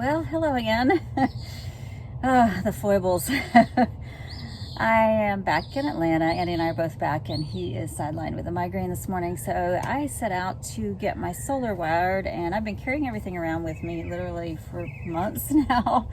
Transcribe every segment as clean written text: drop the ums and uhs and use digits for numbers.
Well, hello again. The foibles. I am back in Atlanta. Andy and I are both back, and he is sidelined with a migraine this morning. So I set out to get my solar wired, and I've been carrying everything around with me literally for months now,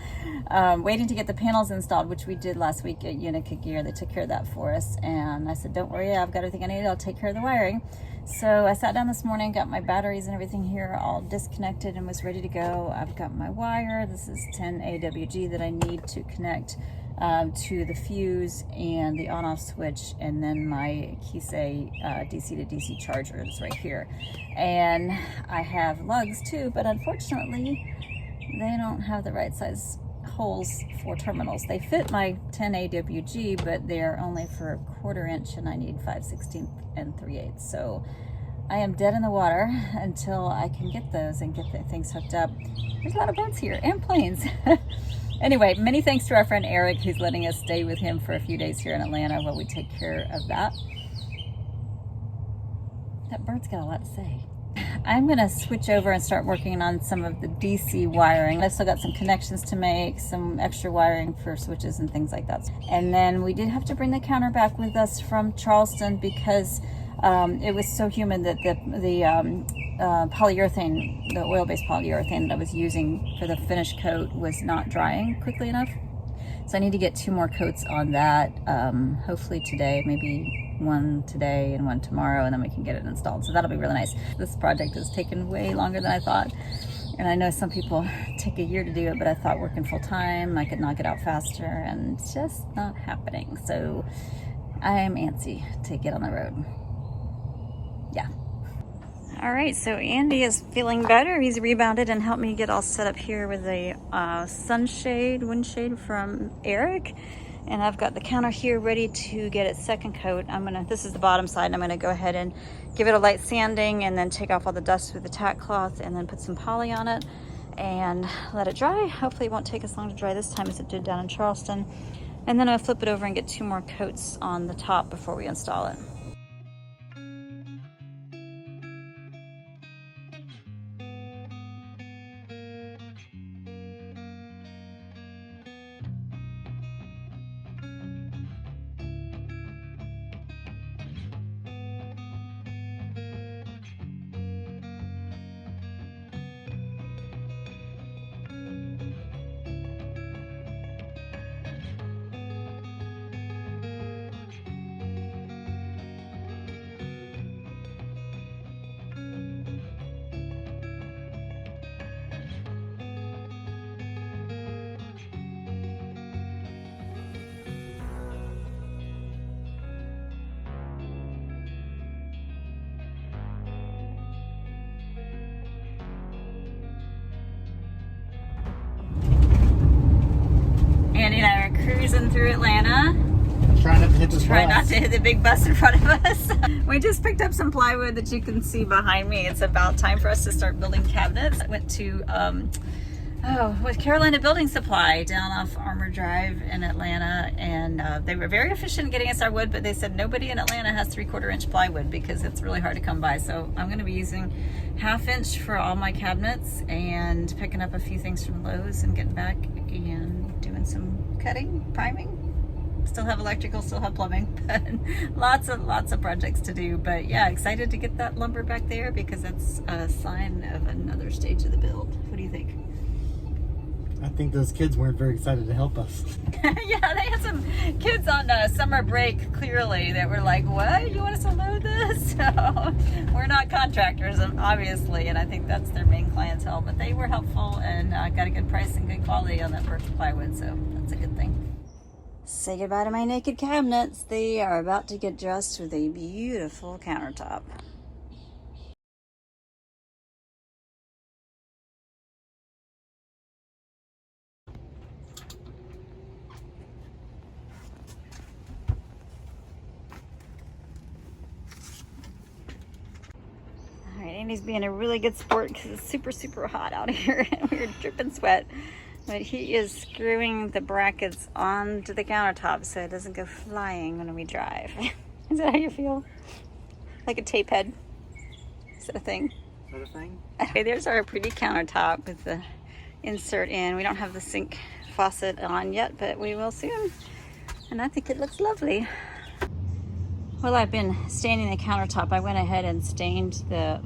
waiting to get the panels installed, which we did last week at 𝘼𝙗𝙤𝙪. They took care of that for us, and I said, don't worry, I've got everything I need. I'll take care of the wiring. So I sat down this morning, got my batteries and everything here all disconnected and was ready to go. I've got my wire. This is 10 AWG that I need to connect to the fuse and the on-off switch, and then my 𝘼𝙗𝙤𝙪 DC to DC charger is right here. And I have lugs too, but unfortunately they don't have the right size holes for terminals. They fit my 10 AWG, but they're only for 1/4 inch, and I need 5/16 and 3/8. So I am dead in the water until I can get those and get the things hooked up. There's a lot of birds here and planes. Anyway, many thanks to our friend Eric, who's letting us stay with him for a few days here in Atlanta while we take care of that. That bird's got a lot to say. I'm going to switch over and start working on some of the DC wiring. I've still got some connections to make, some extra wiring for switches and things like that. And then we did have to bring the counter back with us from Charleston because it was so humid that the polyurethane, the oil-based polyurethane that I was using for the finish coat was not drying quickly enough. So I need to get 2 more coats on that, hopefully today, maybe one today and one tomorrow, and then we can get it installed. So that'll be really nice. This project has taken way longer than I thought. And I know some people take a year to do it, but I thought working full time, I could knock it out faster, and it's just not happening. So I am antsy to get on the road. Yeah. All right, so Andy is feeling better. He's rebounded and helped me get all set up here with a sunshade, windshade from Eric. And I've got the counter here ready to get its second coat. This is the bottom side, and I'm gonna go ahead and give it a light sanding and then take off all the dust with the tack cloth and then put some poly on it and let it dry. Hopefully it won't take as long to dry this time as it did down in Charleston. And then I'll flip it over and get 2 more coats on the top before we install it. Andy and I are cruising through Atlanta. Trying not to hit this Try bus. not to hit the big bus in front of us. We just picked up some plywood that you can see behind me. It's about time for us to start building cabinets. I went to with Carolina Building Supply down off Armour Drive in Atlanta, and they were very efficient in getting us our wood, but they said nobody in Atlanta has 3/4 inch plywood because it's really hard to come by. So I'm going to be using 1/2 inch for all my cabinets and picking up a few things from Lowe's and getting back and doing some cutting, priming. Still have electrical, still have plumbing, but lots of projects to do. But yeah, excited to get that lumber back there because it's a sign of another stage of the build. What do you think? I think those kids weren't very excited to help us. Yeah, they had some kids on summer break, clearly, that were like, what? You want us to load this? So we're not contractors, obviously, and I think that's their main clientele. But they were helpful and got a good price and good quality on that birch plywood, so that's a good thing. Say goodbye to my naked cabinets. They are about to get dressed with a beautiful countertop. All right, Andy's being a really good sport because it's super hot out here and we're dripping sweat. But he is screwing the brackets onto the countertop so it doesn't go flying when we drive. Is that how you feel? Like a tape head? Is that a thing? Is that a thing? Okay, there's our pretty countertop with the insert in. We don't have the sink faucet on yet, but we will soon. And I think it looks lovely. While I've been staining the countertop, I went ahead and stained the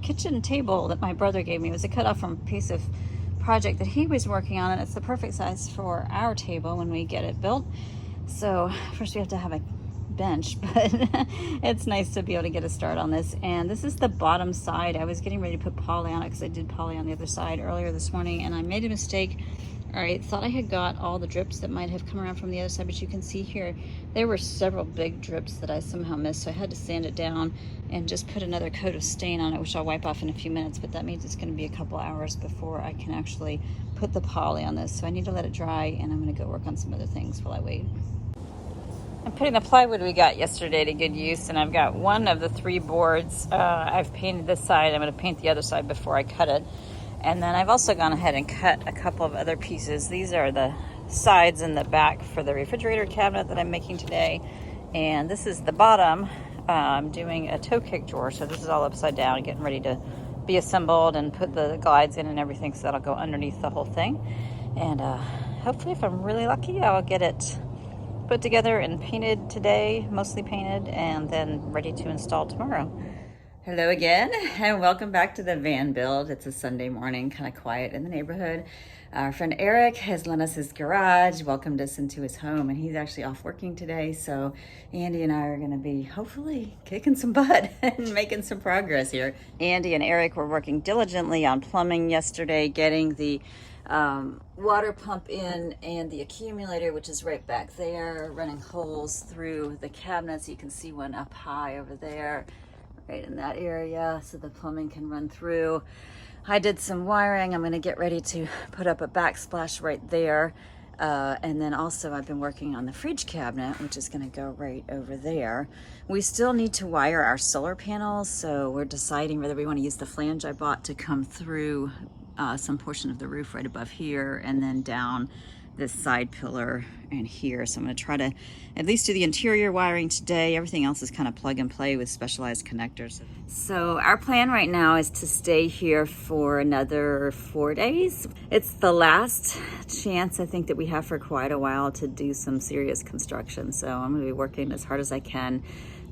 kitchen table that my brother gave me. It was a cut off from a piece of project that he was working on, and it's the perfect size for our table when we get it built. So first we have to have a bench, but it's nice to be able to get a start on this. And this is the bottom side. I was getting ready to put poly on it because I did poly on the other side earlier this morning, and I made a mistake. I thought I had got all the drips that might have come around from the other side, but you can see here there were several big drips that I somehow missed, so I had to sand it down and just put another coat of stain on it, which I'll wipe off in a few minutes, but that means it's going to be a couple hours before I can actually put the poly on this. So I need to let it dry, and I'm going to go work on some other things while I wait. I'm putting the plywood we got yesterday to good use, and I've got one of the 3 boards. I've painted this side. I'm going to paint the other side before I cut it. And then I've also gone ahead and cut a couple of other pieces. These are the sides and the back for the refrigerator cabinet that I'm making today. And this is the bottom. I'm doing a toe kick drawer. So this is all upside down, getting ready to be assembled and put the glides in and everything. So that'll go underneath the whole thing. And hopefully, if I'm really lucky, I'll get it put together and painted today, mostly painted, and then ready to install tomorrow. Hello again, and welcome back to the van build. It's a Sunday morning, kind of quiet in the neighborhood. Our friend Eric has lent us his garage, welcomed us into his home, and he's actually off working today. So Andy and I are going to be hopefully kicking some butt and making some progress here. Andy and Eric were working diligently on plumbing yesterday, getting the water pump in and the accumulator, which is right back there, running holes through the cabinets. You can see one up high over there, right in that area, so the plumbing can run through. I did some wiring. I'm going to get ready to put up a backsplash right there. And then also I've been working on the fridge cabinet, which is going to go right over there. We still need to wire our solar panels, so we're deciding whether we want to use the flange I bought to come through some portion of the roof right above here and then down this side pillar and here. So I'm going to try to at least do the interior wiring today. Everything else is kind of plug and play with specialized connectors. So our plan right now is to stay here for another 4 days. It's the last chance I think that we have for quite a while to do some serious construction. So I'm going to be working as hard as I can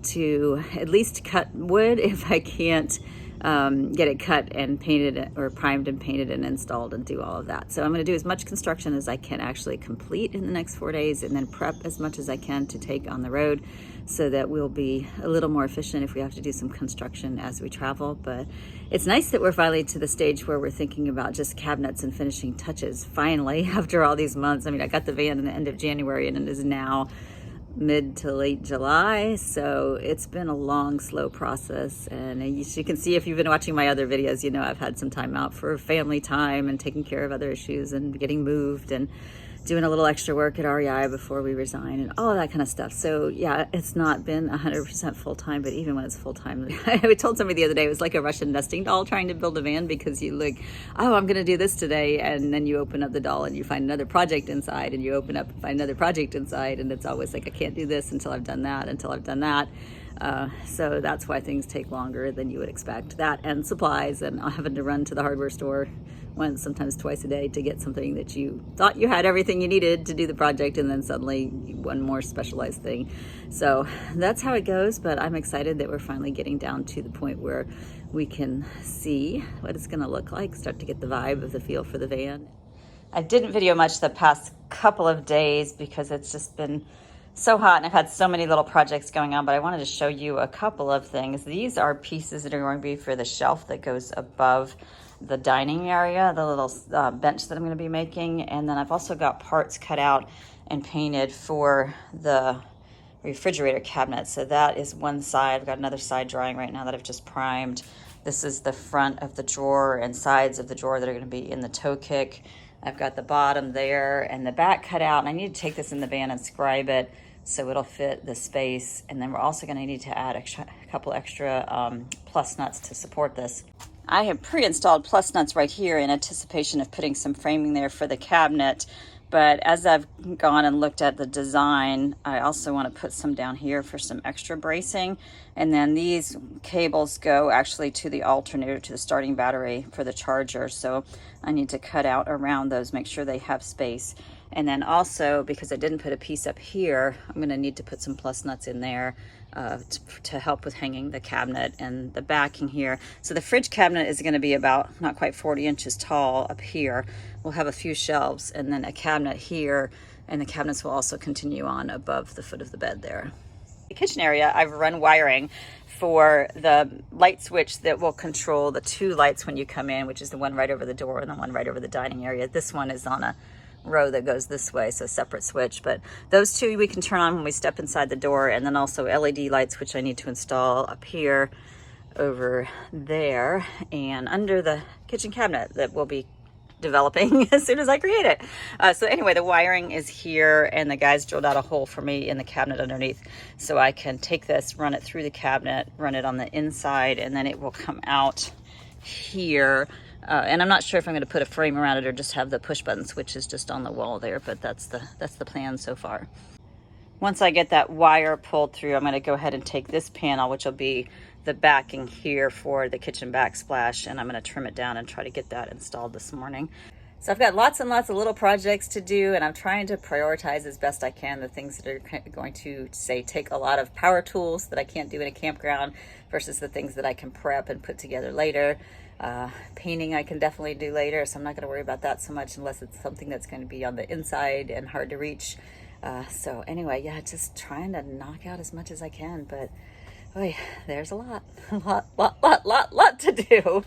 to at least cut wood if I can't get it cut and painted or primed and painted and installed and do all of that. So I'm going to do as much construction as I can actually complete in the next 4 days, and then prep as much as I can to take on the road so that we'll be a little more efficient if we have to do some construction as we travel. But it's nice that we're finally to the stage where we're thinking about just cabinets and finishing touches finally after all these months. I mean, I got the van in the end of January and it is now mid to late July, so it's been a long, slow process. And as you can see, if you've been watching my other videos, you know I've had some time out for family time and taking care of other issues and getting moved and doing a little extra work at REI before we resign and all of that kind of stuff. So yeah, it's not been 100% full-time, but even when it's full-time, I told somebody the other day, it was like a Russian nesting doll trying to build a van, because you look, oh, I'm going to do this today, and then you open up the doll and you find another project inside, and you open up and find another project inside, and it's always like, I can't do this until I've done that, until I've done that. So that's why things take longer than you would expect. That and supplies, and having to run to the hardware store once, sometimes twice a day to get something that you thought you had everything you needed to do the project, and then suddenly one more specialized thing. So that's how it goes, but I'm excited that we're finally getting down to the point where we can see what it's going to look like, start to get the vibe of the feel for the van. I didn't video much the past couple of days because it's just been so hot and I've had so many little projects going on, but I wanted to show you a couple of things. These are pieces that are going to be for the shelf that goes above the dining area, the little bench that I'm going to be making. And then I've also got parts cut out and painted for the refrigerator cabinet. So that is one side. I've got another side drying right now that I've just primed. This is the front of the drawer and sides of the drawer that are going to be in the toe kick. I've got the bottom there and the back cut out, and I need to take this in the van and scribe it so it'll fit the space. And then we're also going to need to add a couple extra plus nuts to support this. I have pre-installed plus nuts right here in anticipation of putting some framing there for the cabinet, But as I've gone and looked at the design, I also want to put some down here for some extra bracing. And then these cables go actually to the alternator, to the starting battery for the charger. So I need to cut out around those, make sure they have space. And then also, because I didn't put a piece up here, I'm going to need to put some plus nuts in there to help with hanging the cabinet and the backing here. So the fridge cabinet is going to be about not quite 40 inches tall up here. We'll have a few shelves and then a cabinet here, and the cabinets will also continue on above the foot of the bed there. The kitchen area, I've run wiring for the light switch that will control the two lights when you come in, which is the one right over the door and the one right over the dining area. This one is on a row that goes this way, so separate switch, but those two we can turn on when we step inside the door, and then also LED lights, which I need to install up here, over there, and under the kitchen cabinet that will be developing as soon as I create it. So anyway, the wiring is here, and the guys drilled out a hole for me in the cabinet underneath, so I can take this, run it through the cabinet, run it on the inside, and then it will come out here. And I'm not sure if I'm going to put a frame around it or just have the push button switches just on the wall there, but that's the plan so far. Once I get that wire pulled through, I'm going to go ahead and take this panel, which will be the backing here for the kitchen backsplash, and I'm going to trim it down and try to get that installed this morning. So I've got lots and lots of little projects to do, and I'm trying to prioritize as best I can the things that are going to, say, take a lot of power tools that I can't do in a campground versus the things that I can prep and put together later. Painting I can definitely do later, so I'm not going to worry about that so much unless it's something that's going to be on the inside and hard to reach. So anyway, yeah, just trying to knock out as much as I can, but boy, there's a lot to do.